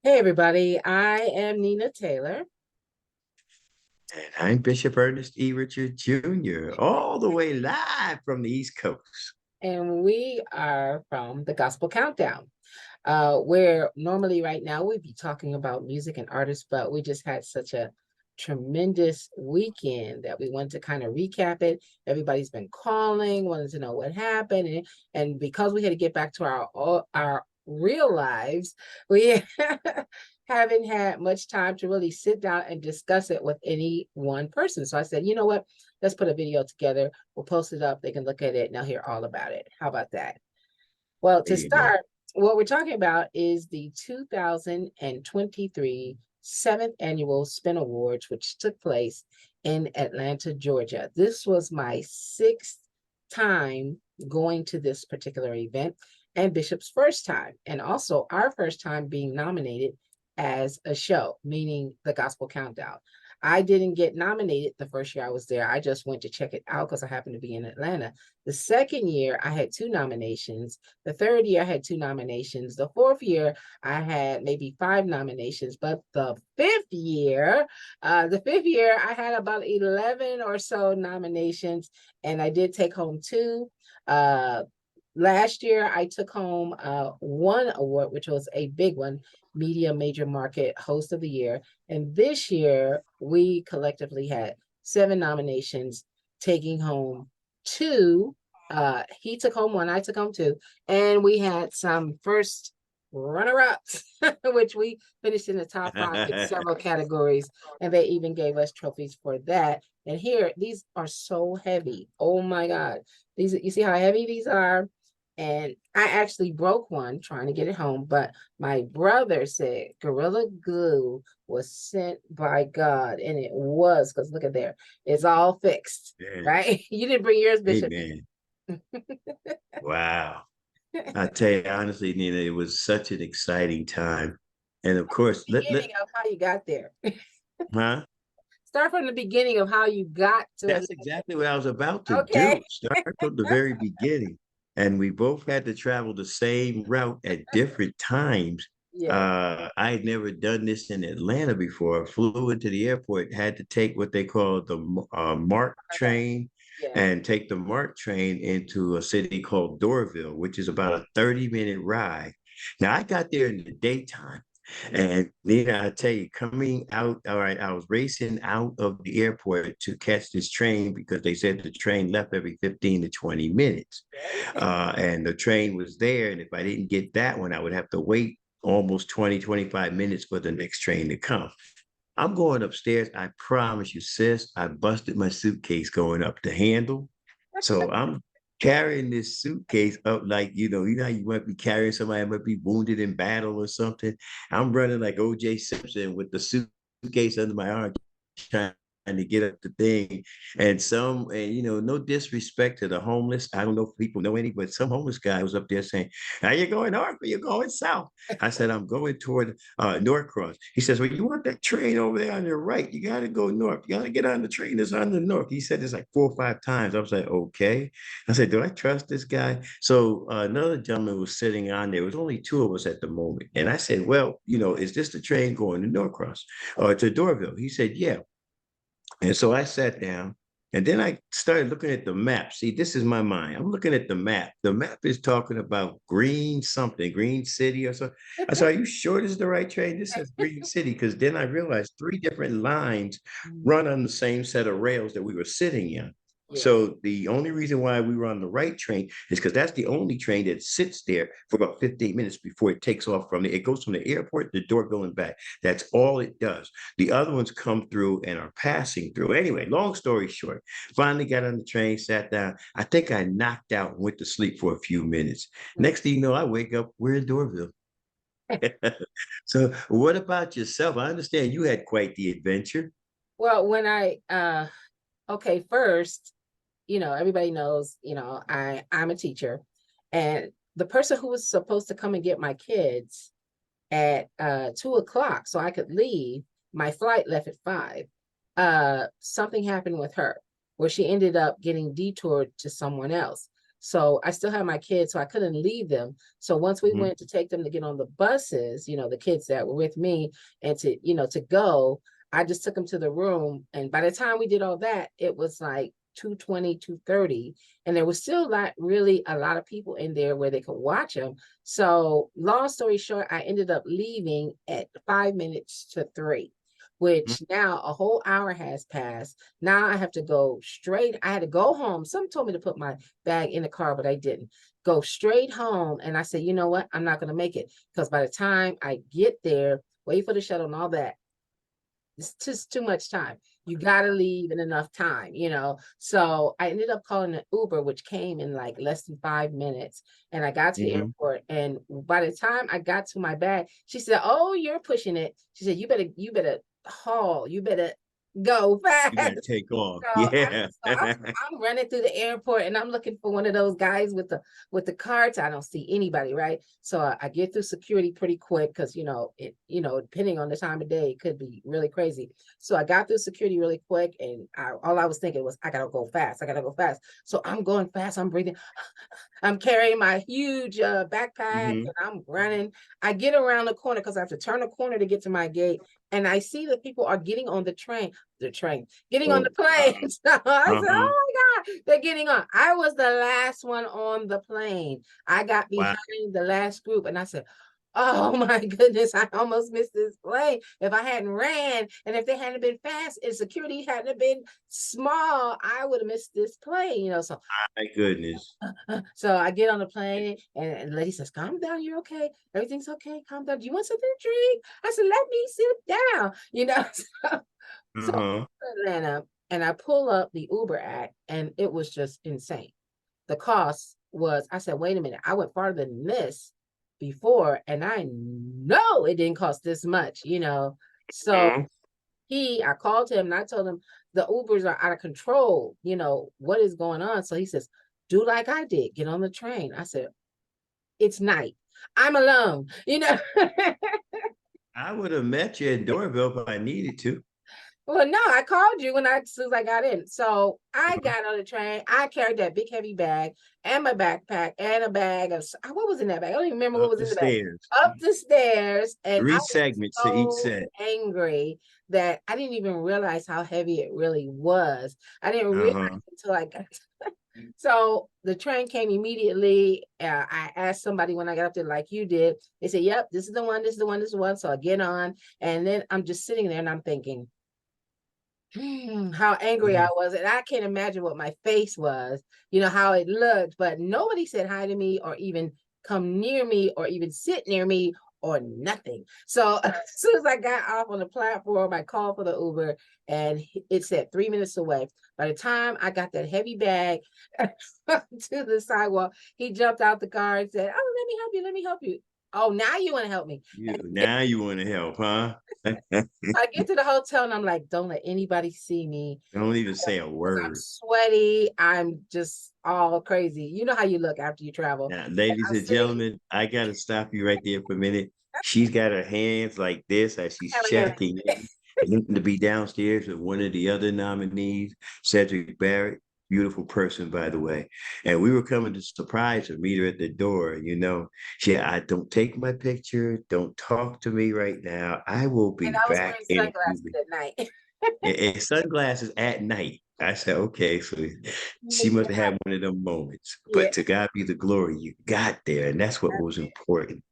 Hey everybody, I am Nina Taylor, And I'm Bishop Ernest E. Richard Jr., all the way live from the East Coast. and we are from the Gospel Countdown, where normally right now we'd be talking about music and artists, but we just had such a tremendous weekend that we wanted to kind of recap it. Everybody's been calling, wanted to know what happened, and because we had to get back to our real lives, we haven't had much time to really sit down and discuss it with any one person. So I said, you know what? Let's put a video together. We'll post it up. They can look at it and they'll hear all about it. How about that? Well, There to you go. start, what we're talking about is the 2023 7th Annual Spin Awards, which took place in Atlanta, Georgia. This was my sixth time going to this particular event and Bishop's first time, and also our first time being nominated as a show, meaning the Gospel Countdown. I didn't get nominated the first year I was there. I just went to check it out because I happened to be in Atlanta. The second year, I had two nominations. The third year, I had two nominations. The fourth year, I had maybe five nominations. But the fifth year, I had about 11 or so nominations, and I did take home two. Last year, I took home one award, which was a big one, Media Major Market Host of the Year. And this year, we collectively had seven nominations, taking home two. He took home one, I took home two. And we had some first runner-ups, which we finished in the top five in several categories. And they even gave us trophies for that. And here, these are so heavy. Oh my God. These, you see how heavy these are? And I actually broke one trying to get it home, but my brother said Gorilla Glue was sent by God, and it was, because look at there, it's all fixed, Yeah. right? You didn't bring yours, Bishop. Amen. Wow. I tell you honestly, Nina, it was such an exciting time. And of course, Beginning of how you got there. huh? Start from the beginning of how you got to it. That's exactly what I was about to Okay. do. Start from the very beginning. And we both had to travel the same route at different times. Yes. I had never done this in Atlanta before. Flew into the airport, had to take what they call the MARC train Yeah. and take the MARC train into a city called Dorville, which is about a 30-minute ride. Now, I got there in the daytime. And Nina, I tell you, coming out, all right, I was racing out of the airport to catch this train because they said the train left every 15 to 20 minutes. Right. And the train was there. And if I didn't get that one, I would have to wait almost 20, 25 minutes for the next train to come. I'm going upstairs. I promise you, sis, I busted my suitcase going up the handle. So I'm carrying this suitcase up like, how you might be carrying somebody that might be wounded in battle or something. I'm running like OJ Simpson with the suitcase under my arm, trying to get up the thing. And no disrespect to the homeless. I don't know if people know any, but some homeless guy was up there saying, "Are you going north or you going south?" I said, "I'm going toward Norcross." He says, "Well, you want that train over there on your right? You got to go north. You got to get on the train that's on the north." He said this like 4 or 5 times. I was like, "Okay." I said, "Do I trust this guy?" So another gentleman was sitting on there. It was only two of us at the moment. And I said, "Well, is this the train going to Norcross or to Dorville?" He said, "Yeah." And so I sat down and then I started looking at the map. See, this is my mind. I'm looking at the map. The map is talking about Green something, Green City or something. I said, "Are you sure this is the right train?" This says Green City. Because then I realized three different lines run on the same set of rails that we were sitting in. Yeah. So the only reason why we were on the right train is because that's the only train that sits there for about 15 minutes before it takes off from it. It goes from the airport to Dorville and back. That's all it does. The other ones come through and are passing through. Anyway, long story short, finally got on the train, sat down. I think I knocked out and went to sleep for a few minutes. Next thing you know, I wake up, we're in Dorville. So, what about yourself? I understand you had quite the adventure. Well, when okay, first, everybody knows, I'm a teacher, and the person who was supposed to come and get my kids at 2 o'clock so I could leave, my flight left at 5. Something happened with her where she ended up getting detoured to someone else. So I still had my kids, so I couldn't leave them. So once we Mhm. went to take them to get on the buses, the kids that were with me and to go, I just took them to the room. And by the time we did all that, it was like 2:20, 2:30, and there was still not really a lot of people in there where they could watch them. So long story short, I ended up leaving at 5 minutes to 3, which now a whole hour has passed. Now I have to go straight. I had to go home. Some told me to put my bag in the car, but I didn't. Go straight home. And I said, you know what? I'm not going to make it because by the time I get there, wait for the shuttle and all that, it's just too much time. You got to leave in enough time. So I ended up calling an Uber, which came in like less than 5 minutes. And I got to the Mhm. airport. And by the time I got to my bag, she said, "Oh, you're pushing it." She said, "You better haul. You better go You better fast." take off. So I'm Yeah. so I'm I'm running through the airport and I'm looking for one of those guys with the carts. I don't see anybody, right? So I get through security pretty quick because depending on the time of day, it could be really crazy. So I got through security really quick, and all I was thinking was, I gotta go fast. I gotta go fast. So I'm going fast. I'm breathing. I'm carrying my huge backpack Mhm. and I'm running. I get around the corner because I have to turn a corner to get to my gate. And I see that people are getting on getting on Oh, the plane. So I said, uh-huh. "Oh my God, they're getting on." I was the last one on the plane. I got Wow. behind the last group and I said, "Oh my goodness, I almost missed this plane. If I hadn't ran and if they hadn't been fast and security hadn't been small, I would have missed this plane. So My goodness. so I get on the plane and the lady says, "Calm down, you're okay. Everything's okay. Calm down. Do you want something to drink?" I said, "Let me sit down." So Uh-huh. Atlanta, and I pull up the Uber app and it was just insane. The cost was, I said, wait a minute, I went farther than this before, and I know it didn't cost this much. So Mhm. I called him and I told him the Ubers are out of control. What is going on? So he says, "Do like I did, get on the train." I said, "It's night. I'm alone." I would have met you at Doraville if I needed to. Well, no, I called you as soon as I got in. So I Uh-huh. got on the train. I carried that big heavy bag and my backpack and a bag of what was in that bag? I don't even remember what Up was the in the bag. stairs. Up the stairs, and I Three was segments to each so set. angry that I didn't even realize how heavy it really was. I didn't realize Uh-huh. until I got. So the train came immediately. I asked somebody when I got up there, like you did. They said, "Yep, this is the one. This is the one. This is the one." So I get on, and then I'm just sitting there and I'm thinking, how angry I Mhm. was. And I can't imagine what my face was, how it looked, but nobody said hi to me or even come near me or even sit near me or nothing. So as soon as I got off on the platform, I called for the Uber and it said 3 minutes away. By the time I got that heavy bag to the sidewalk, he jumped out the car and said, "Oh, let me help you. Let me help you." Oh, now you want to help me. Now you want to help, huh? I get to the hotel and I'm like, "Don't let anybody see me." Don't even say a I'm word. sweaty. I'm just all crazy. You know how you look after you travel. Now, And ladies I'm and sitting, gentlemen, I gotta stop you right there for a minute. She's got her hands like this as she's have a checking in. Looking to be downstairs with one of the other nominees, Cedric Barrett. Beautiful person, by the way. And we were coming to surprise her, meet her at the door. She, I don't take my picture. Don't talk to me right now. I will and be I was back wearing in a few sunglasses minutes. at night. And sunglasses at night. I said, okay, so she must have had one of them moments. Yeah, But to God be the glory, you got there, and that's what was important.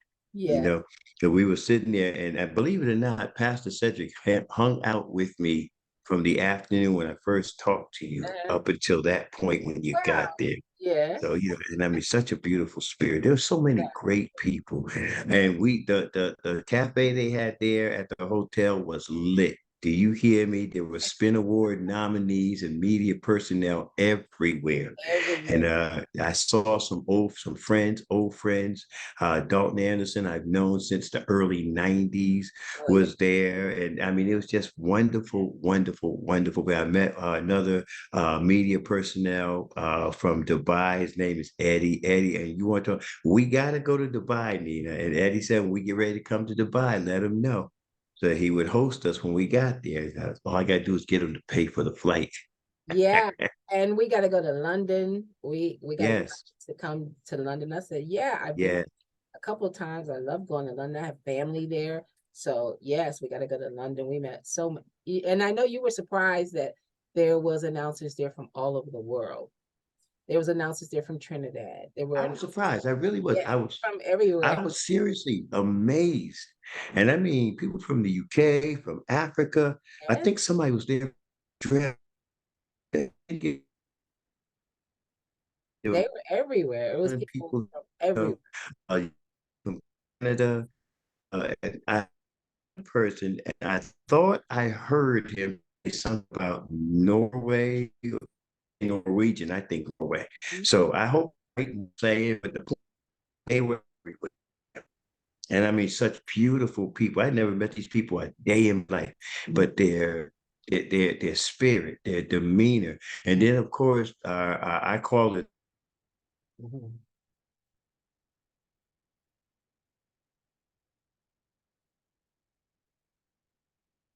You yeah. know, so we were sitting there, and I believe it or not, Pastor Cedric had hung out with me from the afternoon when I first talked to you Uh, up until that point when you got wow. there. Yeah. So, and I mean, such a beautiful spirit. There were so many great people. And the cafe they had there at the hotel was lit. Do you hear me? There were Spin Award nominees and media personnel everywhere. And Everywhere. I saw some friends, old friends. Dalton Anderson, I've known since the early 90s, Oh, yeah. was there. And I mean, it was just wonderful, wonderful, wonderful. I met another media personnel from Dubai. His name is Eddie. Eddie, and you want to? We got to go to Dubai, Nina. And Eddie said, when we get ready to come to Dubai, let him know. So he would host us when we got there. All I got to do is get him to pay for the flight. Yeah, and we got to go to London. We got to get Yes, to come to London. I said, yeah, I've been yeah. a couple of times. I love going to London. I have family there. So yes, we got to go to London. We met so many, and I know you were surprised that there was announcers there from all over the world. There was announcers there from Trinidad. There were I was announcers, surprised. I really was. yeah, from everywhere. I was seriously amazed. And I mean, people from the UK, from Africa. I Yes, think somebody was there. There they were were everywhere. It was people people from everywhere. uh, from Canada. And I person, and I thought I heard him say something about Norway, Norwegian. I think Norway. So I hope I can say it, but they were everywhere. And I mean, such beautiful people. I never met these people a day in life, but their spirit, their demeanor, and then of course, I call it Mhm.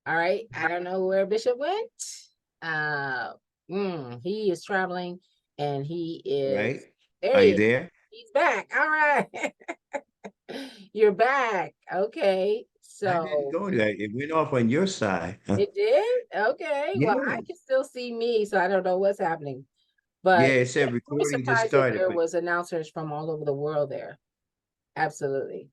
All right. I don't know where Bishop went. Uh, he is traveling and he is right. there. Are He you is. there? He's back. All right. You're back. Okay. I didn't So go there. It went off on your side. it did? Okay. Well, Yeah, I can still see me, so I don't know what's happening. yeah. But It yeah, said we were recording just surprised that started, there but was announcers from all over the world there. Absolutely.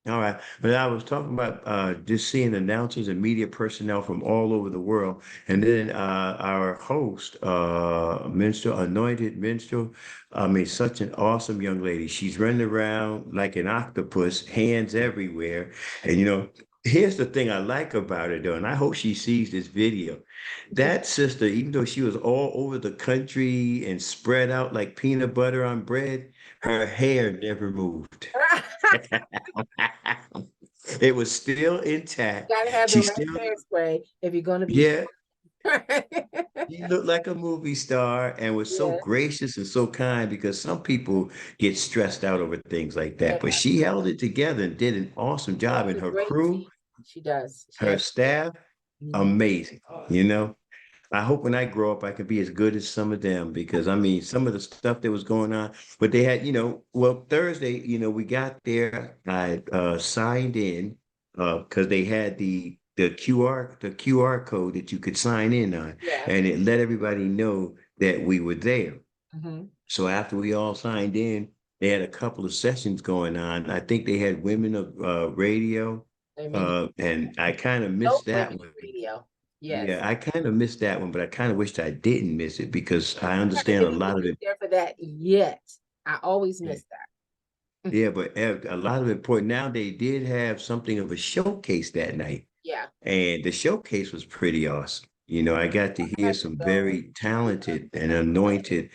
all right. But I was talking about just seeing announcers and media personnel from all over the world. And then our host, minstrel, anointed minstrel, I mean, such an awesome young lady. She's running around like an octopus, hands everywhere. And, here's the thing I like about her, though, and I hope she sees this video. That sister, even though she was all over the country and spread out like peanut butter on bread, her hair never moved. It was still intact. Gotta have the She right still, hairspray if you're gonna be yeah, she looked like a movie star and was so Yes, gracious and so kind because some people get stressed out over things like yeah, that. But she held it together and did an awesome she job. has And a her great crew, team. She does. She her has. staff, Mhm. amazing. You know, I hope when I grow up, I can be as good as some of them because I mean, some of the stuff that was going on, but they had, well, Thursday, we got there. I signed in because they had the QR code that you could sign in on, Yeah. and it let everybody know that we were there. Hmm. So after we all signed in, they had a couple of sessions going on. I think they had women of radio, Women, and I kind of no missed women that one. in radio. Yes. Yeah, I kind of missed that one, but I kind of wished I didn't miss it because I I understand a didn't even lot of get it. there for that yet. I always miss that. Yeah, but a lot of important. Now they did have something of a showcase that night. Yeah. And the showcase was pretty awesome. I got to I hear have to some go. very talented and anointed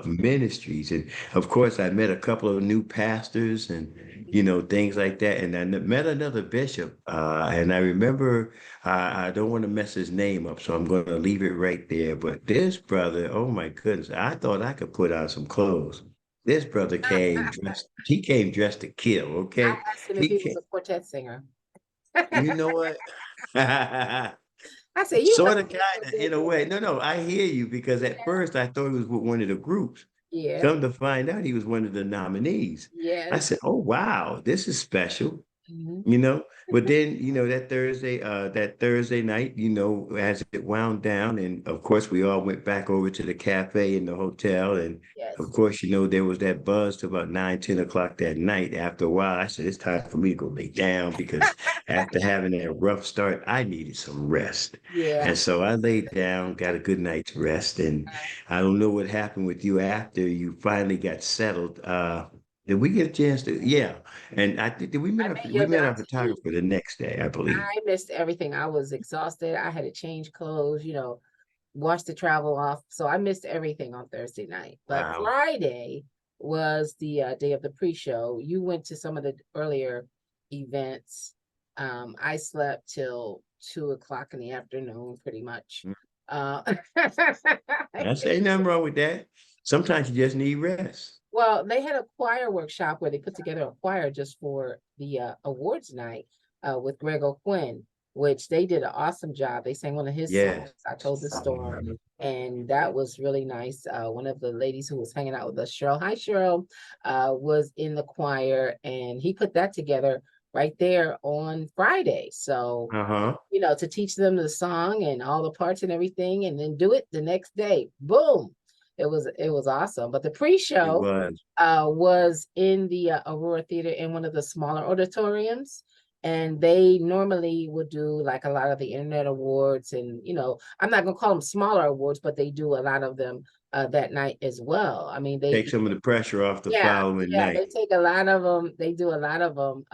ministries. And of course, I met a couple of new pastors and, things like that. And I met another bishop. And I remember, I don't want to mess his name up, so I'm going to leave it right there. But this brother, oh my goodness, I thought I could put on some clothes. This brother he came dressed to kill, I okay? asked him if He he was came, a quartet singer. you know what? I said, you Sort must of, be a kind of, quartet in a way. singer. No, no, I hear you because at first I thought he was with one of the groups. Yeah. Come to find out, he was one of the nominees. I Yes. said, "Oh wow, this is special." Mhm. you know. But then, that Thursday night, as it wound down, and of course we all went back over to the cafe in the hotel. And of Yes. course, there was that buzz to about 9, 10 o'clock that night. After a while, I said, it's time for me to go lay down because after having that rough start, I needed some rest. Yeah. And so I laid down, got a good night's rest. And I don't know what happened with you after you finally got settled. Did we get a chance to? Yeah. And I think that we met I our met we your met our Dante. photographer the next day, I believe. I missed everything. I was exhausted. I had to change clothes, wash the travel off. So I missed everything on Thursday night. But Wow. Friday was the day of the pre-show. You went to some of the earlier events. I slept till 2 o'clock in the afternoon, pretty much. Mm. Uh, I say nothing wrong with that. Sometimes you just need rest. well, they had a choir workshop where they put together a choir just for the awards night with Greg O'Quinn, which they did an awesome job. They sang one of his songs, Yes. I Told the Storm. and that was really nice. One of the ladies who was hanging out with us, Cheryl, hi Cheryl, was in the choir, and he put that together right there on Friday. So, Uh-huh. to teach them the song and all the parts and everything, and then do it the next day. Boom. It was awesome. But the It pre-show was. was in the Aurora Theater in one of the smaller auditoriums. And they normally would do like a lot of the internet awards, and I'm not gonna call them smaller awards, but they do a lot of them that night as well. I mean, Take some of the pressure off the yeah, following yeah, night. they take a lot of them. They do a lot of them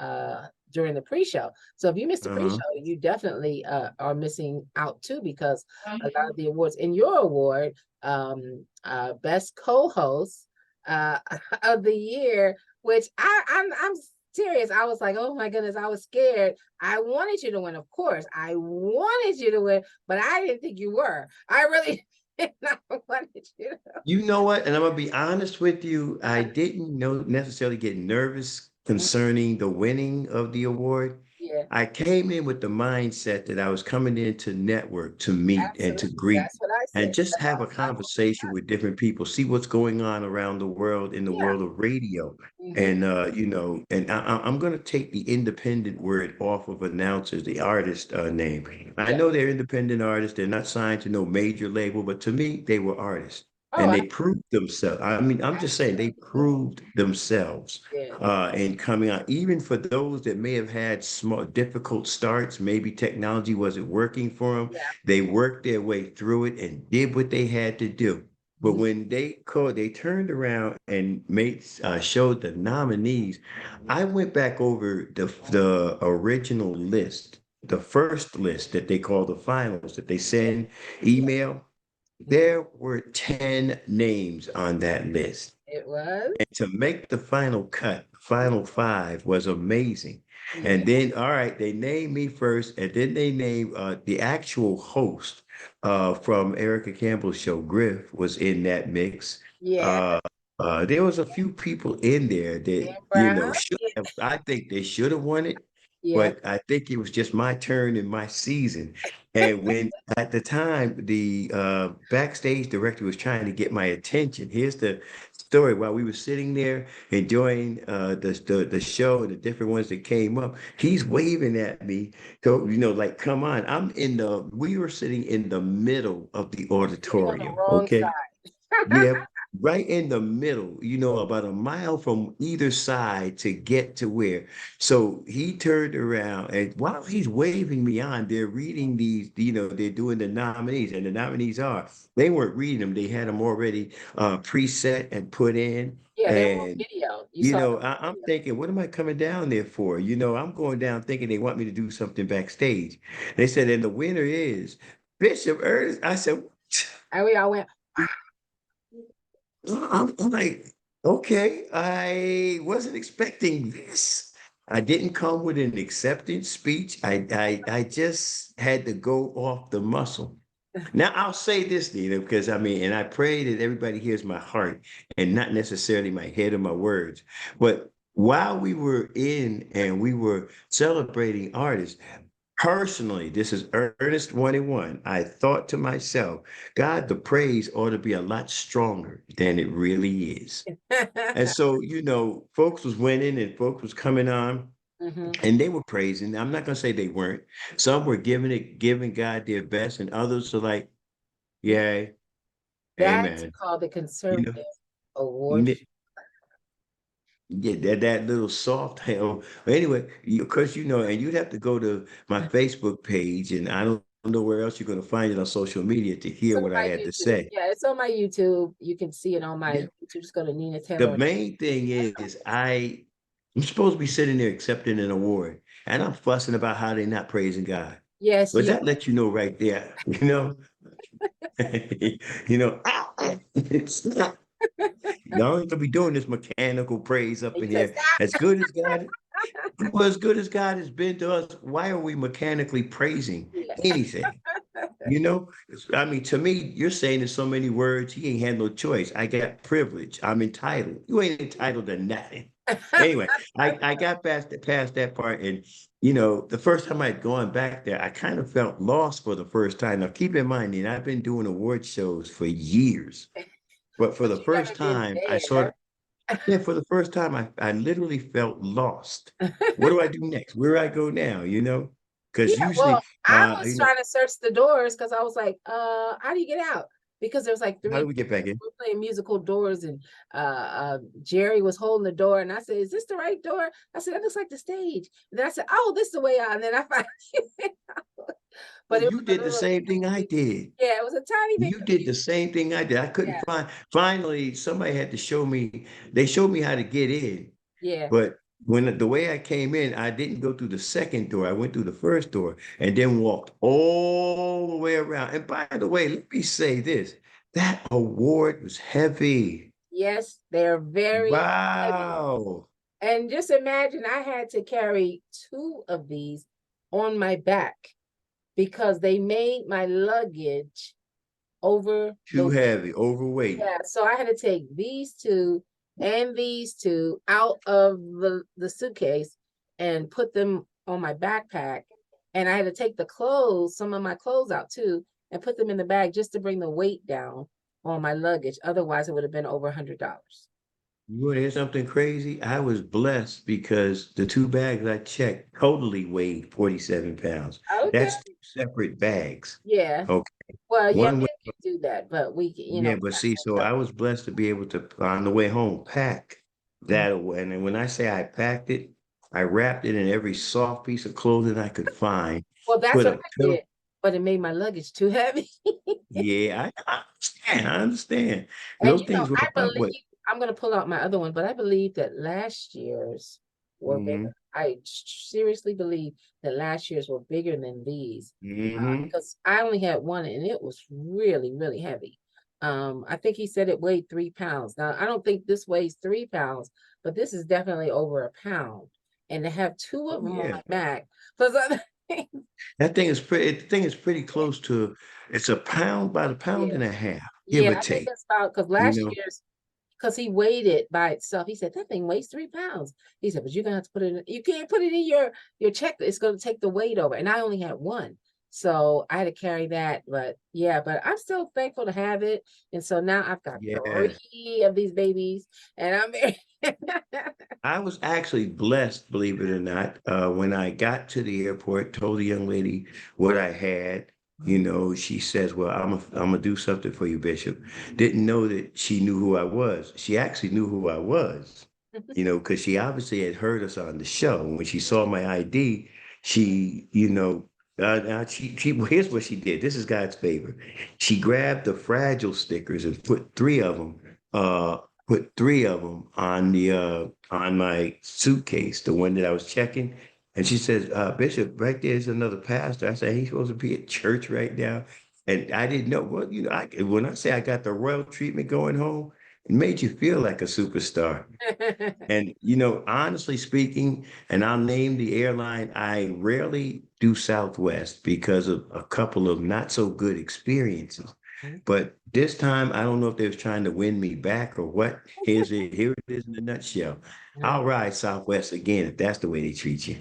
during the pre-show. So if you missed the pre-show, Uh-huh. you definitely are missing out too, because a lot of the awards in your award, best co-host uh of the year, which I'm serious. I was like, oh my goodness, I was scared. I wanted you to win, of course. I wanted you to win, but I didn't think you were. I really did not wanted you to. You know what? And I'm gonna be honest with you, I didn't know necessarily get nervous concerning the winning of the award. Yeah. I came in with the mindset that I was coming in to network, to meet and to Absolutely. greet That's what I and said. just That's have a how I told you. conversation with different people, see what's going on around the world in the Yeah. world of radio. Hmm. And and I'm gonna take the independent word off of announcers, the artist name. I Yeah. know they're independent artists, they're not signed to no major label, but to me, they were artists. Oh, And they proved themselves. I mean, I'm just saying they proved themselves yeah. in coming out. Even for those that may have had small, difficult starts, maybe technology wasn't working for them, Yeah. they worked their way through it and did what they had to do. But Mhm. when they turned around and made showed the nominees. I went back over the original list, the first list that they call the finals that they Yeah. send Yeah. email. Mhm. There were 10 names on that list. It was. And to make the final cut, final five was amazing. Yeah. And then, all right, they named me first, and then they named the actual host from Erica Campbell's show, Griff, was in that mix. Yeah. Uh, there was a few people in there Dan that, Brown. should Yeah. have, I think they should have won it, Yeah. but I think it was just my turn in my season. And when at the time the backstage director was trying to get my attention, here's the story. While we were sitting there enjoying the show and the different ones that came up, he's waving at me. So, like, come on. We were sitting in the middle of the Sitting on the auditorium. wrong Okay. side. Yeah, right in the middle, about a mile from either side to get to where. So he turned around, and while he's waving me on, they're reading these, they're doing the nominees, and the nominees they weren't reading them, they had them already preset and put in. Yeah, they were on And, video. You saw them on I'm video. thinking, what am I coming down there for? I'm going down thinking they want me to do something backstage. They said, and the winner is Bishop Ernest. I said, And we all went, I'm like, okay, I wasn't expecting this. I didn't come with an acceptance speech. I just had to go off the muscle. Now I'll say this, Nina, because I mean, and I pray that everybody hears my heart and not necessarily my head or my words. But while we were in and we were celebrating artists, personally, this is Ernest 21. I thought to myself, God, the praise ought to be a lot stronger than it really is. And so, folks was winning and folks was coming on hmm. and they were praising. I'm not gonna say they weren't. Some were giving God their best, and others are like, Yeah. yay, That's amen. called the You know, conservative award. n- yeah, that little soft hell. But anyway, because and you'd have to go to my Facebook page, and I don't know where else you're gonna find it on social media to It's hear on what I my had to YouTube. say. Yeah, it's on my YouTube. You can see it on my Yeah. YouTube. Just go to Nina The Taylor. main thing is I'm supposed to be sitting there accepting an award, and I'm fussing about how they're not praising God. Yes, But you. that lets you know right there, it's not. Y'all ain't gonna be doing this mechanical praise up You in said here. As good as God, well, as good as God has been to us, why are we mechanically praising stop. anything? You know, I mean, to me, you're saying in so many words, he ain't had no choice. I got privilege. I'm entitled. You ain't entitled to nothing. Anyway, I got past that part, and the first time I'd gone back there, I kind of felt lost for the first time. Now, keep in mind, I've been doing award shows for years, but for But the you first never been time, I sort of there. yeah, for the first time, I literally felt lost. What do I do next? Where do I go now? Yeah, Because well, usually, I was trying to search the doors because I was like, how do you get out? Because there was like how three do we get back people in? who were playing musical doors, and Jerry was holding the door, and I said, "Is this the right door?" I said, "That looks like the stage." And then I said, "Oh, this is the way out." And then I finally went out. Oh, But it you was a did the little same thing I tiny, did. yeah, it was a tiny bit You did the confusing. same thing I did. I couldn't Yeah, finally, somebody had to show me, they showed me how to get in. yeah, But when the way I came in, I didn't go through the second door. I went through the first door and then walked all the way around. And by the way, let me say this, that award was heavy. yes, they're very heavy. Wow. And just imagine I had to carry two of these on my back because they made my luggage over the Too heavy, overweight. yeah. So I had to take these two and these two out of the suitcase and put them on my backpack. And I had to take the clothes, some of my clothes out too, and put them in the bag just to bring the weight down on my luggage. Otherwise, it would have been over $100. You want to hear something crazy? I was blessed because the two bags I checked totally weighed 47 pounds. Okay. That's two separate bags. Yeah. Okay. Well, yeah, One men way, can do that, but yeah, we but got see, more so stuff. I was blessed to be able to, on the way home, pack Mhm. that away. And then when I say I packed it, I wrapped it in every soft piece of clothing I could find, Well, that's put what a I pillow. did, but it made my luggage too heavy. Yeah, I understand. I understand. And No things I work out, but believe I'm gonna pull out my other one, but I believe that last year's were bigger. hmm I seriously believe that last year's were bigger than these hmm because I only had one and it was really, really heavy. I think he said it weighed 3 pounds. Now I don't think this weighs 3 pounds, but this is definitely over a pound. And to have two of Oh them on yeah. my back, plus other things, The thing is pretty close to, it's a pound, about a yeah, pound and a half, give yeah, or I think take. that's about because You last know, year's because he weighed it by itself. He said that thing weighs 3 pounds. He said, but you're gonna have to put it in, you can't put it in your check. It's gonna take the weight over. And I only had one. So I had to carry that. But yeah, but I'm still thankful to have it. And so now I've got yeah. 3 of these babies and I'm very I was actually blessed, believe it or not, when I got to the airport, told the young lady what I had. She says, "Well, I'm gonna do something for you, Bishop." Didn't know that she knew who I was. She actually knew who I was, because she obviously had heard us on the show. When she saw my ID, she, here's what she did. This is God's favor. She grabbed the fragile stickers and uh, put three of them on my suitcase, the one that I was checking. And she says, Bishop, right there's another pastor. I said, he's supposed to be at church right now. And I didn't know. Well, when I say I got the royal treatment going home, it made you feel like a superstar. And honestly speaking, and I'll name the airline, I rarely do Southwest because of a couple of not so good experiences. But this time, I don't know if they was trying to win me back or what. Here it is in a nutshell. I'll ride Southwest again if that's the way they treat you.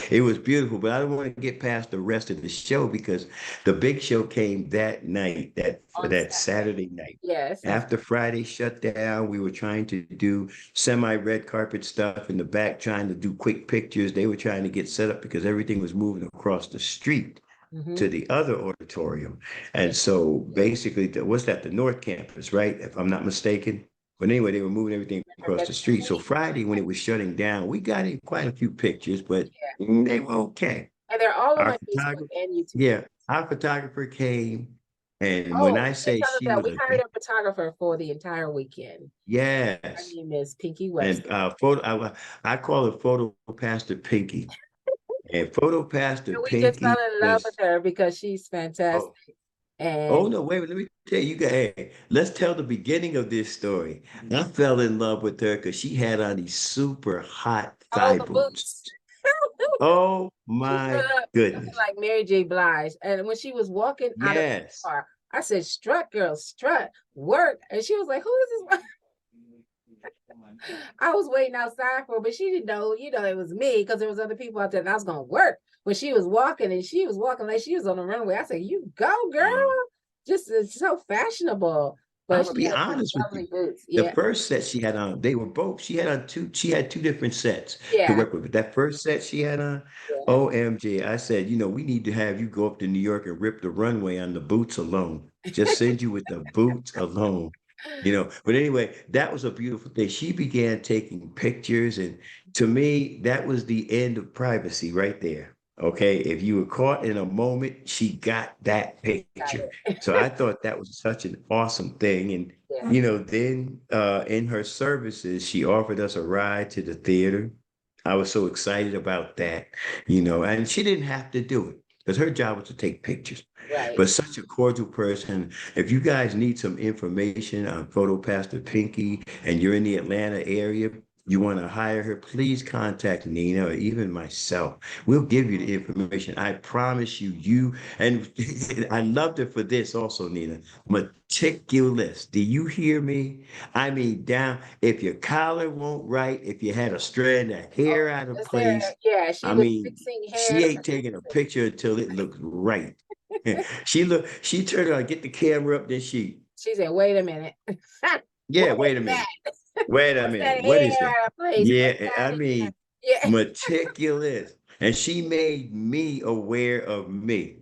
It was beautiful, but I don't want to get past the rest of the show because the big show came that night, that on that Saturday. Saturday night. Yes. After Friday shut down, we were trying to do semi-red carpet stuff in the back, trying to do quick pictures. They were trying to get set up because everything was moving across the street Mm-hmm. to the other auditorium. And so basically, what's that? The North Campus, right? If I'm not mistaken. But anyway, they were moving everything across But the street. So Friday, when it was shutting down, we got in quite a few pictures, but they were okay. and they're all on Our my Facebook photographer, and YouTube. yeah, our photographer came, and when Oh, I they say tell us she that was we a hired a photographer for the entire weekend. Her yes, name is Pinky and Webster. I call her Photo Pastor Pinky, and Photo Pastor And we just fell Pinky in love with was her because she's oh fantastic. oh And no, wait a minute, let me tell you, hey, let's tell the beginning of this story. I fell in love with her because she had on these super hot all thigh the boots. boots. Oh She stood my up looking goodness. like Mary J. Blige. And when she was walking out of the Yes. car, I said, strut, girl, strut, work. And she was like, who is this? I was waiting outside for her, but she didn't know, it was me because there was other people out there and I was going to work. When she was walking and she was walking like she was on the runway, I said, you go, girl. Just it's so fashionable. I'm But gonna she be had some honest with you. lovely boots. The Yeah. first set she had on, they were both. She had two different sets to Yeah. work with. But that first set she had on, Yeah. OMG, I said, we need to have you go up to New York and rip the runway on the boots alone. Just send you with the boots alone. But anyway, that was a beautiful thing. She began taking pictures, and to me, that was the end of privacy right there. Okay. If you were caught in a moment, she got that Got picture. it. So I thought that was such an awesome thing. And, Yeah. then in her services, she offered us a ride to the theater. I was so excited about that, and she didn't have to do it because her job was to take pictures. Right. But such a cordial person. If you guys need some information on Photo Pastor Pinky and you're in the Atlanta area, you want to hire her, please contact Nina or even myself. We'll give you the information. I promise you, and I loved it for this also, Nina. Meticulous. Do you hear me? I mean, down, if your collar won't right, if you had a strand of Oh, hair out of is there? place, Yeah, she I was mean, fixing hair. she ain't taking a picture until it looks right. She turned around, get the camera up, then She said, wait a minute. What yeah, is wait a minute. that? Wait a What's that minute. What is hair that? out of place? What's Yeah, I that? mean, Yeah. meticulous. And she made me aware of me.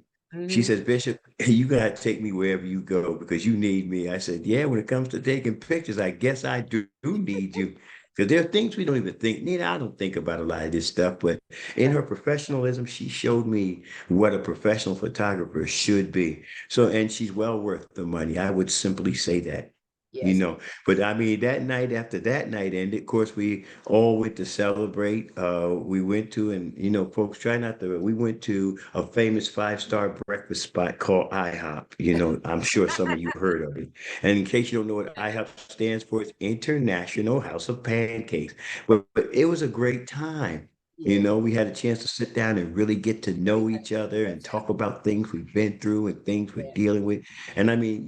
She Hmm. says, Bishop, you got to take me wherever you go because you need me. I said, yeah, when it comes to taking pictures, I guess I do need you. Because there are things we don't even think. Nina, I don't think about a lot of this stuff, but in her professionalism, she showed me what a professional photographer should be. So, and she's well worth the money. I would simply say that. You Yes. know, but I mean, that night after that night ended, of course, we all went to celebrate. We went to, and folks, try not to. We went to a famous five-star breakfast spot called IHOP. I'm sure some of you heard of it. And in case you don't know what IHOP stands for, it's International House of Pancakes. But it was a great time. Yeah. We had a chance to sit down and really get to know each other and talk about things we've been through and things we're Yeah. dealing with. And I mean,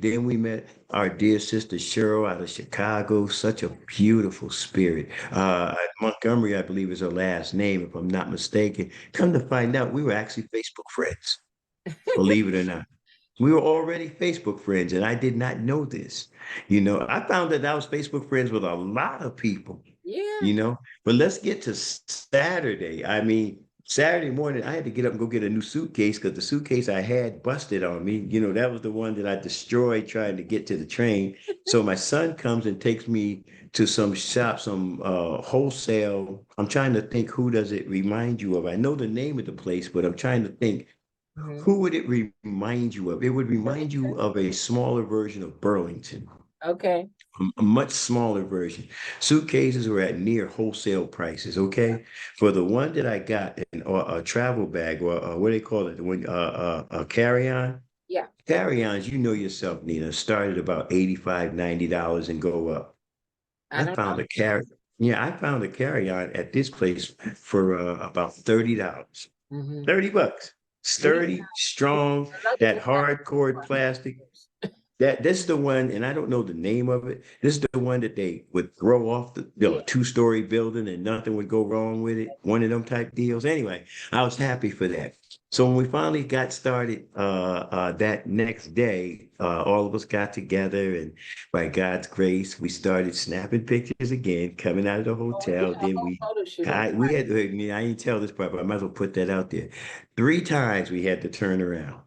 then we met our dear sister Cheryl out of Chicago, such a beautiful spirit. Montgomery, I believe, is her last name, if I'm not mistaken. Come to find out, we were actually Facebook friends, believe it or not. We were already Facebook friends, and I did not know this. I found that I was Facebook friends with a lot of people Yeah. you know. But let's get to Saturday. I mean, Saturday morning, I had to get up and go get a new suitcase because the suitcase I had busted on me. That was the one that I destroyed trying to get to the train. So my son comes and takes me to some shop, some wholesale. I'm trying to think, who does it remind you of? I know the name of the place, but I'm trying to think, Hmm. who would it remind you of? It would remind you of a smaller version of Burlington, Okay. a much smaller version. Suitcases were at near wholesale prices. Okay, for the one that I got, a travel bag, or what do they call it, when a carry-on. Yeah. Carry-ons, you know yourself, Nina, started about 85, $90 and go up. I I don't found know. a carry. Yeah, I found a carry-on at this place for about $30. Hmm. $30. Yeah. Sturdy, strong, The luggage that has got hardcore plastic. This is the one, and I don't know the name of it. This is the one that they would throw off the Yeah. two-story building and nothing would go wrong with it. One of them type deals. Anyway, I was happy for that. So when we finally got started that next day, all of us got together, and by God's grace, we started snapping pictures again, coming out of the Oh, you hotel. had a Then whole photo shoot on we had, I mean, I didn't tell this part, but I might as well put that out there. Three times we had to turn around.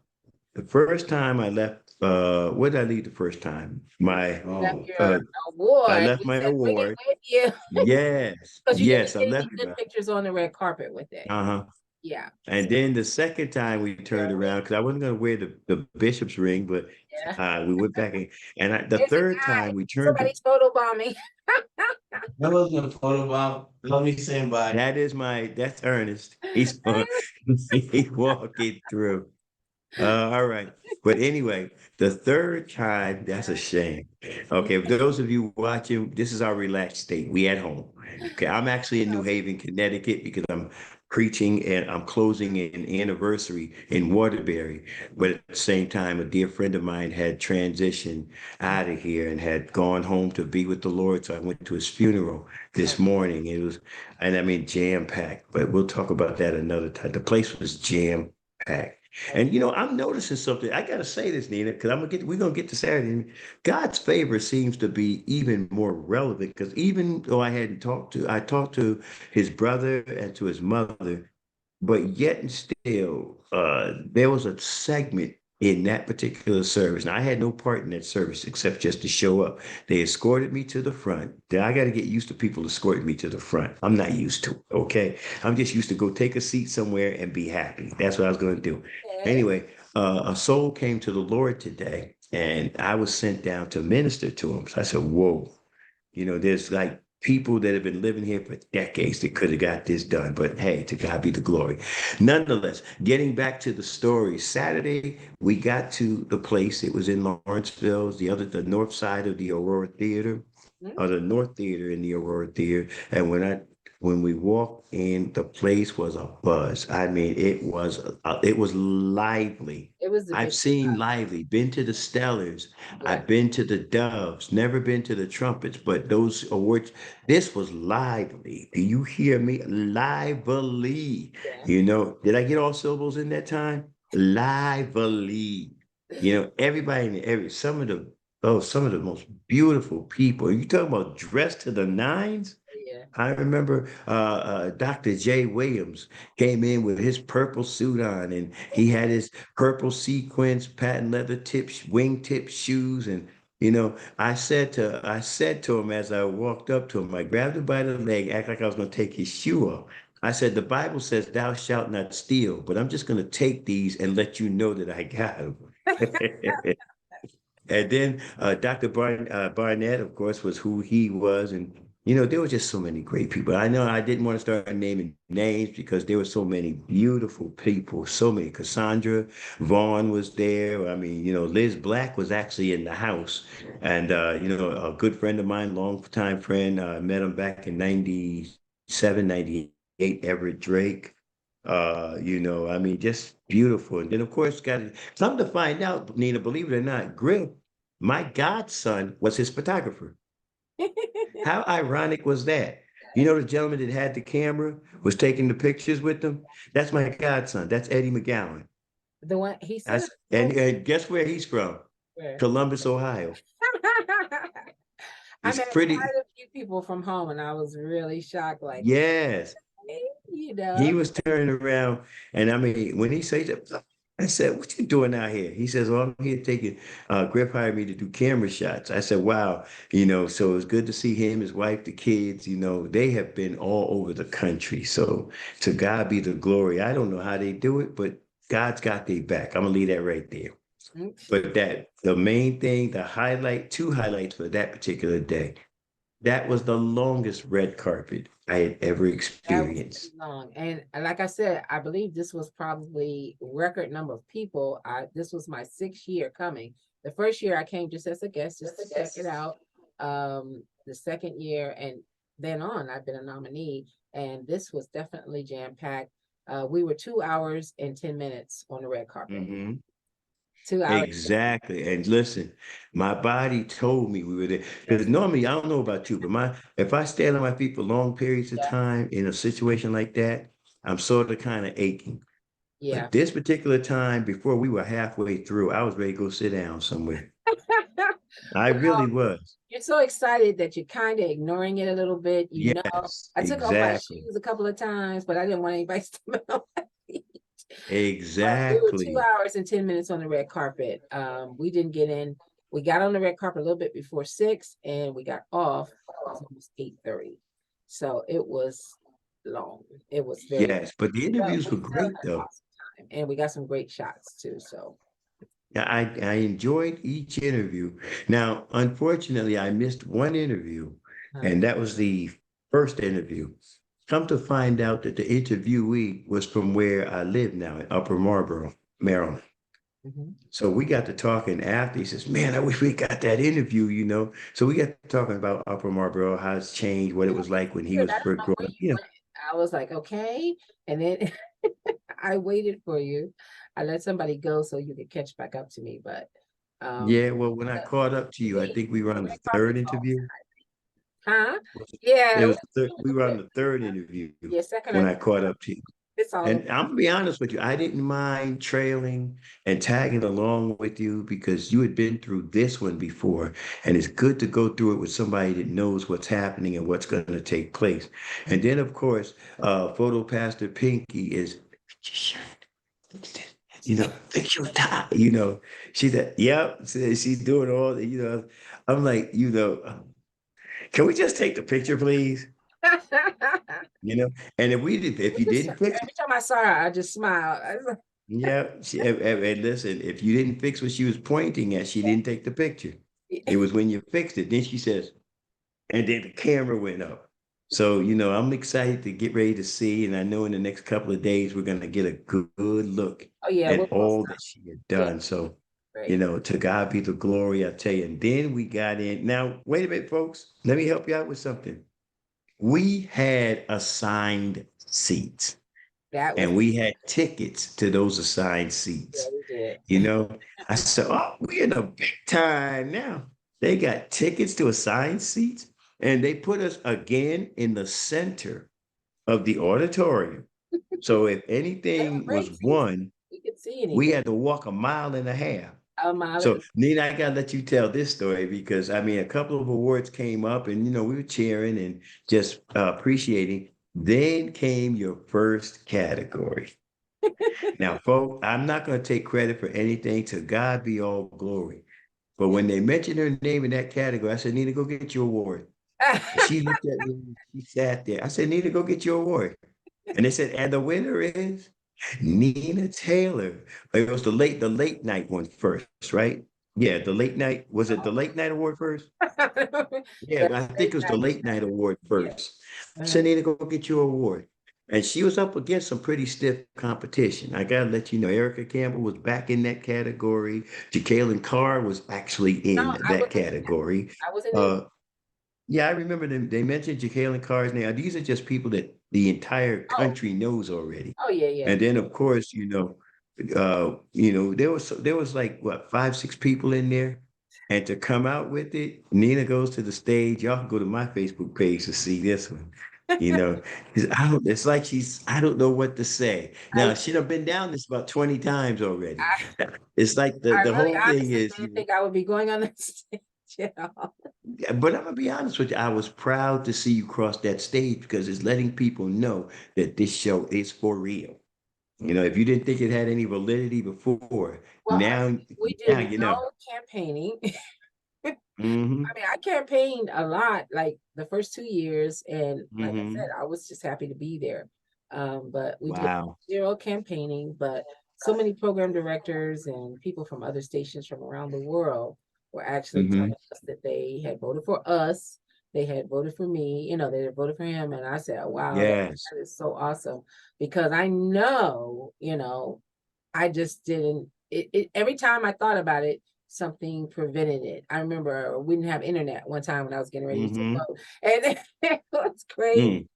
The first time I left, where did I leave the first time? Friday. Your I award. left You my said bring it award. with you Yes, because you didn't yes, I get left any it. good pictures on the red carpet with it. Uh-huh. Yeah. And then the second time we turned around, because I wasn't going to wear the bishop's ring, but Yeah. we went back the There's a third guy. time we turned. Somebody's photobombing. That wasn't a photo bomb. Let me stand by. That's Ernest. He's walking through. All right. But anyway, the third time, that's a shame. Okay, for those of you watching, this is our relaxed state. We at home. Okay, I'm actually in New Haven, Connecticut, because I'm preaching, and I'm closing an anniversary in Waterbury. But at the same time, a dear friend of mine had transitioned out of here and had gone home to be with the Lord. So I went to his funeral this Oh, morning. It was, and I mean, jam packed, but we'll talk about that another time. The place was jam packed. And okay. I'm noticing something. I gotta say this, Nina, because we're gonna get to Saturday. God's favor seems to be even more relevant because even though I talked to his brother and to his mother, but yet and still, there was a segment in that particular service. Now, I had no part in that service except just to show up. They escorted me to the front. Now, I got to get used to people escorting me to the front. I'm not used to it, okay? I'm just used to go take a seat somewhere and be happy. That's what I was going to do. Okay. Anyway, a soul came to the Lord today, and I was sent down to minister to him. So I said, whoa. There's like people that have been living here for decades that could have got this done. But hey, to God be the glory. Nonetheless, getting back to the story, Saturday we got to the place. It was in Lawrenceville, the north side of the Aurora Theater, or Mhm. the North Theater in the Aurora Theater. And when we walked in, the place was a buzz. I mean, it was lively. It was the I've big, seen lively, been to the Stellars, yeah, I've been to the Doves, never been to the Trumpets, but those awards, this was lively. Do you hear me? Lively. yeah, Did I get all syllables in that time? Lively. Everybody in some of the most beautiful people. You talking about dressed to the nines? yeah. I remember Dr. J. Williams came in with his purple suit on, and he had his purple sequins, patent leather tips, wingtip shoes, and I said to him as I walked up to him, I grabbed him by the leg, act like I was going to take his shoe off. I said, the Bible says, "Thou shalt not steal," but I'm just going to take these and let you know that I got them. And then Dr. Barnett, of course, was who he was. And, there were just so many great people. I know I didn't want to start naming names because there were so many beautiful people, so many. Cassandra Vaughn was there. I mean, Liz Black was actually in the house. And, a good friend of mine, long time friend, met him back in 97, 98. Everett Drake. I mean, just beautiful. And then, of course, got something to find out, Nina, believe it or not, Griff, my godson was his photographer. How ironic was that? The gentleman that had the camera was taking the pictures with them. That's my godson. That's Eddie McGowan. The one he said, And guess where he's from? where? Columbus, Ohio. I It's met pretty. quite a few people from home, and I was really shocked. Like, Yes. hey, He was turning around, and I mean, when he says that, I said, "What you doing out here?" He says, "Well, I'm here taking." Griff hired me to do camera shots. I said, "Wow, so it's good to see him, his wife, the kids. They have been all over the country. So to God be the glory. I don't know how they do it, but God's got their back. I'm gonna leave that right there. okay. But the main thing, two highlights for that particular day. That was the longest red carpet I had ever That was too experienced. long. And like I said, I believe this was probably record number of people. This was my 6th year coming. The first year I came just as a guest, just to check it out. The second year and then on, I've been a nominee, and this was definitely jam packed. We were 2 hours and 10 minutes on the red carpet. Mhm. 2 hours. Exactly. And listen, my body told me we were there. Because normally, I don't know about you, but if I stand on my feet for long periods of Yeah, time in a situation like that, I'm sort of kind of aching. yeah. But this particular time, before we were halfway through, I was ready to go sit down somewhere. I Well, really was. you're so excited that you're kind of ignoring it a little bit. Yes, I took off my exactly. shoes a couple of times, but I didn't want anybody stepping on my feet. We were two Exactly. hours and 10 minutes on the red carpet. We didn't get in. We got on the red carpet a little bit before 6, and we got off. It was almost 8:30. So it was long. It was very. Yes, but the Well, interviews we were still great, had an though. awesome time, and we got some great shots too. So Yeah, I enjoyed each interview. Now, unfortunately, I missed one interview, uh, and that was the first interview. Come to find out that the interviewee was from where I live now in Upper Marlboro, Maryland. mhm. So we got to talking after. He says, "Man, I wish we got that interview." So we got to talking about Upper Marlboro, how it's changed, what it was like when he Weird. was I don't first know growing where up. you went. I was like, okay. And then I waited for you. I let somebody go so you could catch back up to me. But Yeah, well, when I uh, caught up to you, I me, think we were on you the had called me third all interview. the time. Huh? Yeah, It was we were on the third interview yeah, second or when third. I caught up to you. It's all And I'm gonna be honest with you, I didn't mind trailing and tagging along with you because you had been through this one before, and it's good to go through it with somebody that knows what's happening and what's going to take place. And then, of course, photo pastor Pinky is fix your tie. She said, "Yep." She's doing all the. I'm like, can we just take the picture, please? And if We you just didn't fix every time I saw her, I just smiled. I was like, Yeah, and listen, if you didn't fix what she was pointing at, she didn't take the picture. It was when you fixed it. Then she says, and then the camera went up. So, I'm excited to get ready to see, and I know in the next couple of days we're gonna get a good look oh yeah, we'll at post all up. that she had Yeah, done. So, great. to God be the glory, I tell you. And then we got in. Now, wait a minute, folks. Let me help you out with something. We had assigned seats. That was And we had tickets to those assigned yeah, seats. we did. You know, I said, oh, we in a big time now. They got tickets to assigned seats, and they put us again in the center of the auditorium. So if They were anything was great seats. won, We could see we anything. had to walk a mile and a half. Mile. So Nina, I gotta let you tell this story because I mean a couple of awards came up and we were cheering and just appreciating. Then came your first category. Now, folks, I'm not going to take credit for anything. To God be all glory. But when they mentioned her name in that category, I said, Nina, go get your award. And she looked at me, she sat there. I said, Nina, go get your award. And they said, and the winner is Nina Taylor. It was the late night one first, right? Yeah, the late night. Was it the late night award first? Yeah, Yeah, but I think late it was the night. late night award Yeah. first. I Uh-huh. said, Nina, go get your award. And she was up against some pretty stiff competition. I gotta let you know, Erica Campbell was back in that category. Jacqueline Carr was actually No, in I that wasn't. category. I wasn't in. Uh, yeah, I remember them. They mentioned Jacqueline Carr's name. These are just people that the entire Oh, country knows already. oh yeah, yeah. And then, of course, there was like what 5, 6 people in there, and to come out with it, Nina goes to the stage. Y'all can go to my Facebook page to see this one. You know, 'cause I don't. It's like I don't know what to say. I, Now she'd have been down this about 20 times already. I, It's like the I the really whole thing honestly is, didn't think I would be going on the stage at all. but I'm gonna be honest with you. I was proud to see you cross that stage because it's letting people know that this show is for real. If you didn't think it had any validity before, Well, now we now did you know. no campaigning. Hmm. I mean, I campaigned a lot, like the first 2 years, and like I said, Hmm. I was just happy to be there. But we did Wow. zero campaigning, but so many program directors and people from other stations from around the world were actually Hmm. telling us that they had voted for us, they had voted for me, they had voted for him, and I said, "Wow, Yes. that is so awesome," because I know, I just didn't. Every time I thought about it, something prevented it. I remember we didn't have internet one time when I was getting ready to Hmm. vote, and it was crazy. Mm.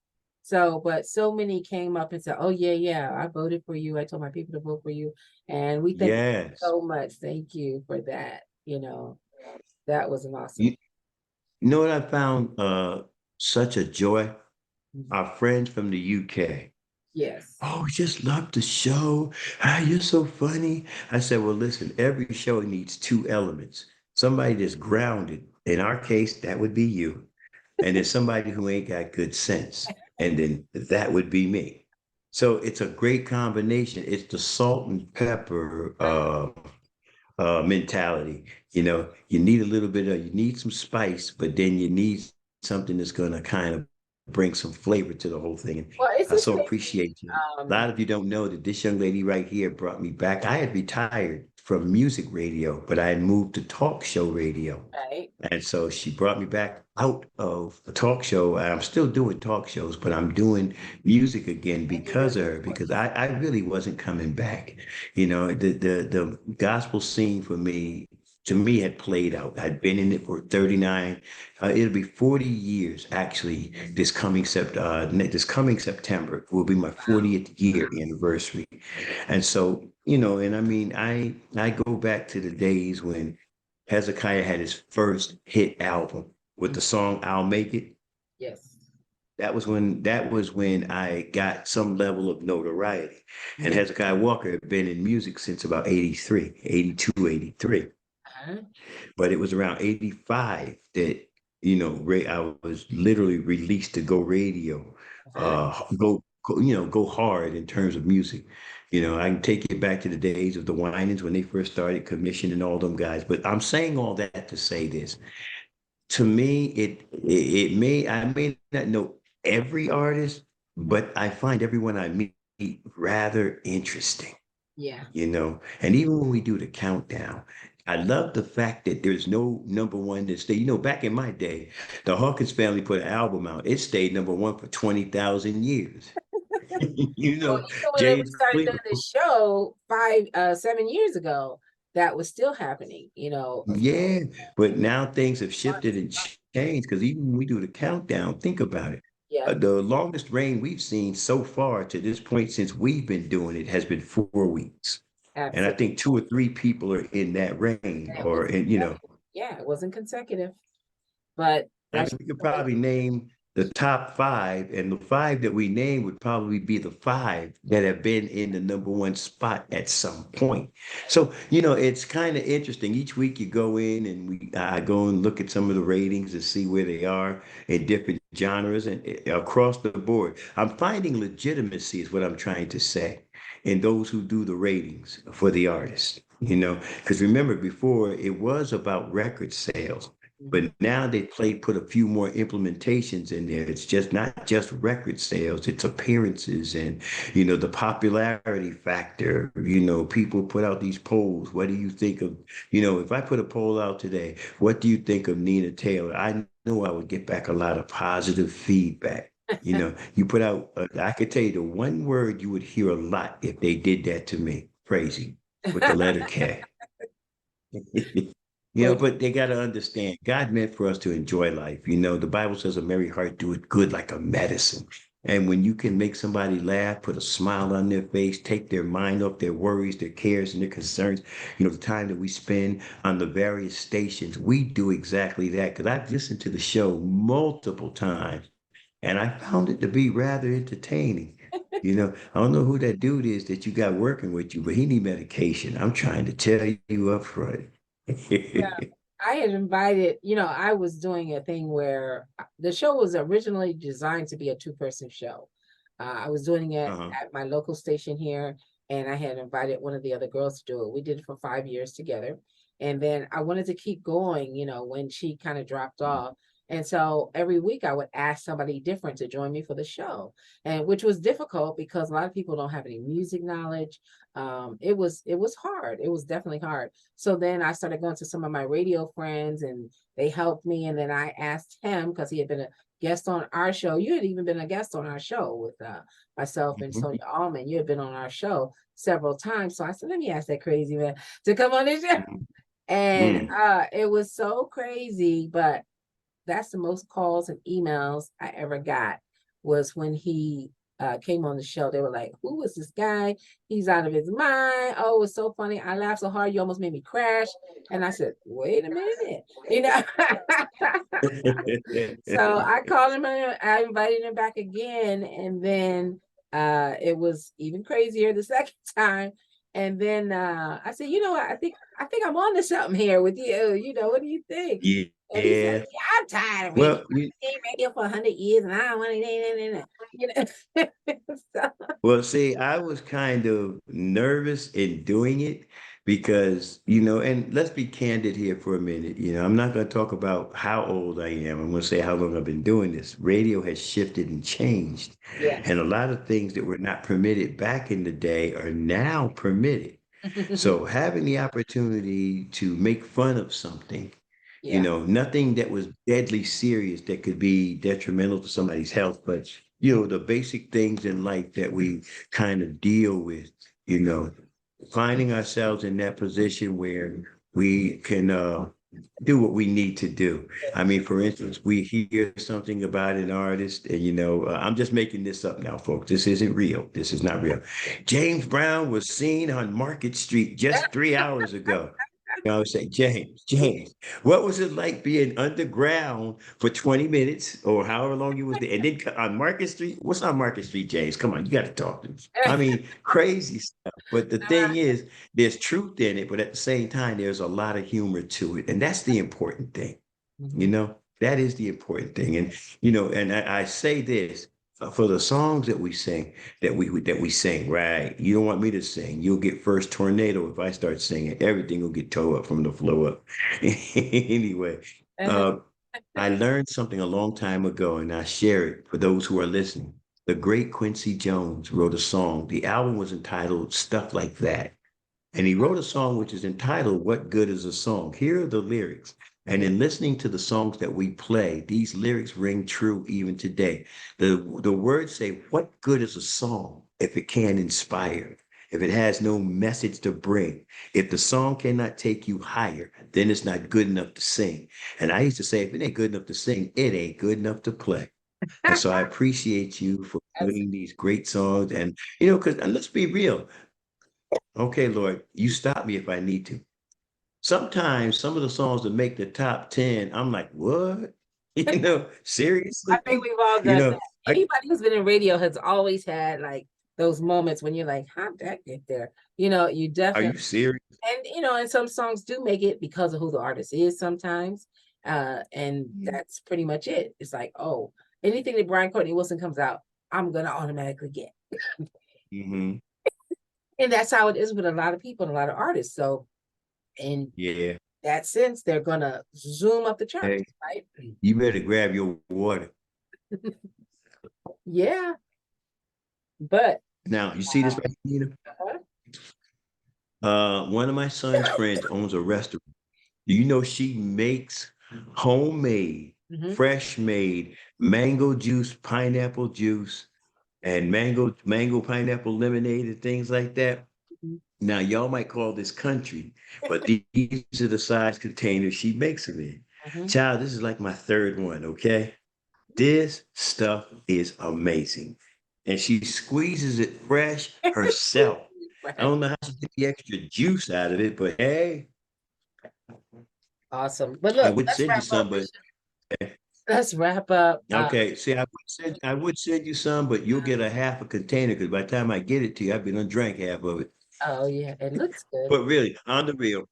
So, but so many came up and said, "Oh yeah, yeah, I voted for you. I told my people to vote for you," and we thank you Yes. so much. Thank you for that. That was an awesome. You, you know what I found such a joy? Mhm. Our friends from the UK. Yes, Oh, we just love the show. Ah, you're so funny. I said, well, listen, every show needs two elements. Somebody that's grounded. In our case, that would be you. And then somebody who ain't got good sense. And then that would be me. So it's a great combination. It's the salt and pepper mentality. You need a little bit you need some spice, but then you need something that's going to kind of bring some flavor to the whole thing. And well, it's I just so crazy. appreciate you. A lot of you don't know that this young lady right here brought me back. I had retired from music radio, but I had moved to talk show radio. Right? And so she brought me back out of a talk show. I'm still doing talk shows, but I'm doing music again And you did because of her, because I really wasn't coming back. The gospel scene for me to me had played out. I'd been in it for 39. It'll be 40 years actually this coming September will be my 40th year anniversary. And so, and I mean, I go back to the days when Hezekiah had his first hit album with Mhm. the song I'll Make It. Yes. That was when I got some level of notoriety. And Yeah. Hezekiah Walker had been in music since about 83, 82, 83. Uh-huh. But it was around 85 that, I was literally released to go radio, Uh-huh. go hard in terms of music. I can take you back to the days of the Winans when they first started commissioning all them guys. But I'm saying all that to say this. To me, I may not know every artist, but I find everyone I meet rather interesting, Yeah. and even when we do the countdown, I love the fact that there's no number one that stay. Back in my day, the Hawkins family put an album out. It stayed number one for 20,000 years. you Well, know, when we James started doing Cleveland. this show 7 years ago, that was still happening, Yeah, but now things have shifted months. and changed because even when we do the countdown, think about it. Yeah, The longest reign we've seen so far to this point since we've been doing it has been 4 weeks. And I absolutely. think two or three people are in that reign It was, yeah, it wasn't consecutive, but I that's mean, we could the way. probably name the top five, and the five that we name would probably be the five that have been in the number one spot at some point. So, it's kind of interesting. Each week you go in and I go and look at some of the ratings and see where they are in different genres and across the board. I'm finding legitimacy is what I'm trying to say in those who do the ratings for the artists, because remember before it was about record sales. Mhm. But now put a few more implementations in there. It's just not just record sales, it's appearances and, the popularity factor. People put out these polls. What do you think of, if I put a poll out today, what do you think of Nina Taylor? I know I would get back a lot of positive feedback. You put out, I could tell you the one word you would hear a lot if they did that to me, crazy, with the letter K. Well, But they got to understand God meant for us to enjoy life. The Bible says a merry heart do it good like a medicine. And when you can make somebody laugh, put a smile on their face, take their mind off their worries, their cares, and their concerns, the time that we spend on the various stations, we do exactly that. Because I've listened to the show multiple times and I found it to be rather entertaining. I don't know who that dude is that you got working with you, but he need medication. I'm trying to tell you up front. yeah, I had invited, I was doing a thing where the show was originally designed to be a two-person show. I was doing it Uh-huh. at my local station here, and I had invited one of the other girls to do it. We did it for 5 years together. And then I wanted to keep going, when she kind of dropped off. And so every week I would ask somebody different to join me for the show, and which was difficult because a lot of people don't have any music knowledge. It was hard. It was definitely hard. So then I started going to some of my radio friends and they helped me. And then I asked him because he had been a guest on our show. You had even been a guest on our show with myself and Mhm. Sonia Allman. You had been on our show several times. So I said, let me ask that crazy man to come on this show. And Mm. it was so crazy, but that's the most calls and emails I ever got was when he came on the show. They were like, who is this guy? He's out of his mind. Oh, it's so funny. I laughed so hard, you almost made me crash. And I said, wait a minute. So I called him and I invited him back again. And then it was even crazier the second time. And then I said, you know what? I think I'm on to something here with you. What do you think? And he said, Yeah. yeah, I'm tired of radio. Well, you, I've been radio for 100 years and I don't want to, so, Well, see, I was kind of nervous in doing it because, and let's be candid here for a minute. I'm not going to talk about how old I am. I'm going to say how long I've been doing this. Radio has shifted and changed. And yes. a lot of things that were not permitted back in the day are now permitted. So having the opportunity to make fun of something, Yeah. nothing that was deadly serious that could be detrimental to somebody's health, but the basic things in life that we kind of deal with, you know, finding ourselves in that position where we can do what we need to do. I mean, for instance, we hear something about an artist, and I'm just making this up now, folks. This isn't real. This is not real. James Brown was seen on Market Street just 3 hours ago. I would say, James, what was it like being underground for 20 minutes or however long you was there? And then on Market Street, what's on Market Street, James? Come on, you got to talk to me. I mean, crazy stuff. But the thing is, there's truth in it, but at the same time, there's a lot of humor to it. And that's the important thing. Mhm. That is the important thing. And, and I say this for the songs that we sing, that we sing, right? You don't want me to sing. You'll get first tornado if I start singing. Everything will get towed up from the floor up. Anyway, uh, I learned something a long time ago, and I share it for those who are listening. The great Quincy Jones wrote a song. The album was entitled Stuff Like That. And he wrote a song which is entitled What Good is a Song? Here are the lyrics. And in listening to the songs that we play, these lyrics ring true even today. The words say, what good is a song if it can't inspire? If it has no message to bring? If the song cannot take you higher, then it's not good enough to sing. And I used to say, if it ain't good enough to sing, it ain't good enough to play. And so I appreciate you for That's putting these great songs. And, because let's be real. Okay, Lord, you stop me if I need to. Sometimes some of the songs that make the top 10, I'm like, what? I Seriously? think we've all You done know, that. I Anybody who's been in radio has always had like those moments when you're like, how'd that get there? You are definitely, you serious? and and some songs do make it because of who the artist is sometimes. And that's pretty much it. It's like, oh, anything that Brian Courtney Wilson comes out, I'm gonna automatically get. Hmm. And that's how it is with a lot of people and a lot of artists. So in Yeah. that sense, they're gonna zoom up the charts, Hey, right? you better grab your water. Yeah, but Now, you see this right here, Nina? uh, One of my son's friends owns a restaurant. Do you know she makes homemade, mhm, fresh made mango juice, pineapple juice, and mango pineapple lemonade and things like that? mhm, Now, y'all might call this country, but these are the size containers she makes them in. mhm. Child, this is like my third one, okay? This stuff is amazing. And she squeezes it fresh herself. I Right. don't know how she get the extra juice out of it, but hey, Awesome. But I look, would let's send you wrap up, some, but Bishop. Let's wrap up. okay. See, I would send you some, but you'll get a half a container because by the time I get it to you, I've been undrank half of it. Oh yeah, it looks good. But really, on the real,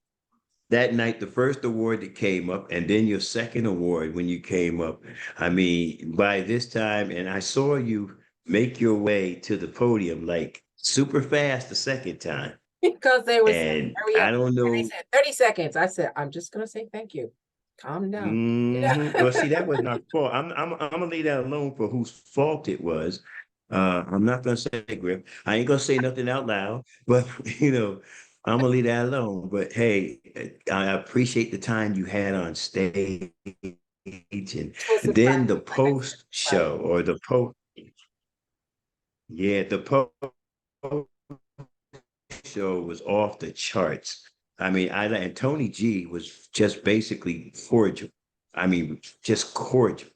that night, the first award that came up, and then your second award when you came up. I mean, by this time, and I saw you make your way to the podium like super fast the second time. Because they were saying, And hurry I up. don't And they know. said 30 seconds. I said, I'm just gonna say thank you. Calm down. Well, see, that wasn't our fault. I'm gonna leave that alone for whose fault it was. I'm not gonna say Griff. I ain't gonna say nothing out loud, but I'm gonna leave that alone. But hey, I appreciate the time you had on stage, and It was then the surprising, like I said, post surprising. show or the post, yeah, the post show was off the charts. I mean, and Tony G was just basically cordial. I mean, just cordial.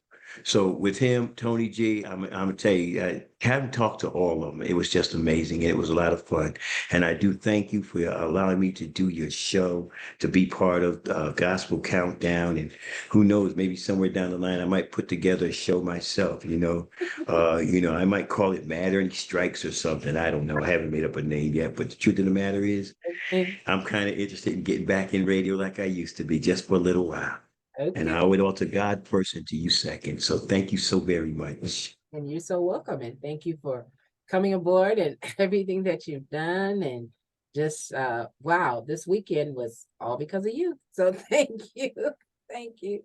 So with him, Tony G, I'm gonna tell you, having talked to all of them, it was just amazing and it was a lot of fun. And I do thank you for allowing me to do your show, to be part of Gospel Countdown, and who knows, maybe somewhere down the line I might put together a show myself. I might call it Mattering Strikes or something. I don't know. I haven't made up a name yet, but the truth of the matter is, Okay. I'm kind of interested in getting back in radio like I used to be, just for a little while. And Okay. I owe it all to God first and to you second. So thank you so very much. And you're so welcome. And thank you for coming aboard and everything that you've done. And just wow, this weekend was all because of you. So thank you. Thank you.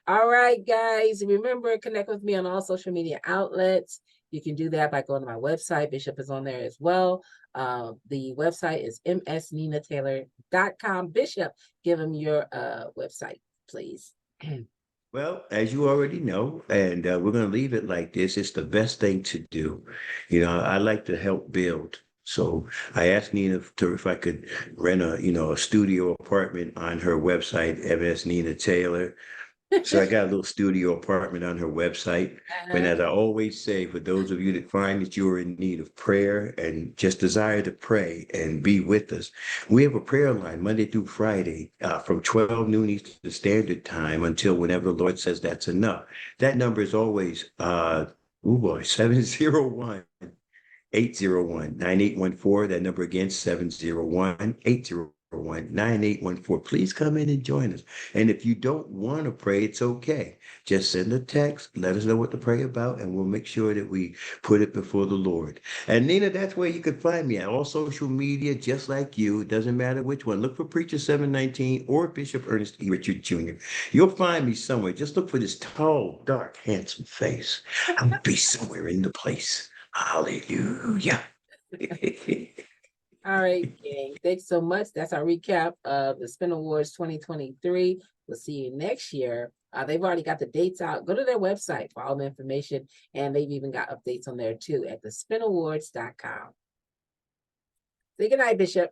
All right, guys. Remember, connect with me on all social media outlets. You can do that by going to my website. Bishop is on there as well. The website is msninataylor.com. Bishop, give them your website, please. Well, as you already know, and we're going to leave it like this, it's the best thing to do. I like to help build. So I asked Nina if I could rent a studio apartment on her website, MS Nina Taylor. So I got a little studio apartment on her website. But Uh-huh. as I always say, for those of you that find that you are in need of prayer and just desire to pray and be with us, we have a prayer line Monday through Friday from 12 noon Eastern Standard Time until whenever the Lord says that's enough. That number is always, oh boy, 701. 801-9814. That number again, 701-801-9814. Please come in and join us. And if you don't want to pray, it's okay. Just send a text, let us know what to pray about, and we'll make sure that we put it before the Lord. And Nina, that's where you can find me at all social media, just like you. It doesn't matter which one. Look for Preacher 719 or Bishop Ernest E. Richard Jr. You'll find me somewhere. Just look for this tall, dark, handsome face. I'm gonna be somewhere in the place. Hallelujah. All right, gang. Thanks so much. That's our recap of the Spin Awards 2023. We'll see you next year. They've already got the dates out. Go to their website for all the information, and they've even got updates on there too at thespinawards.com. Say good night, Bishop.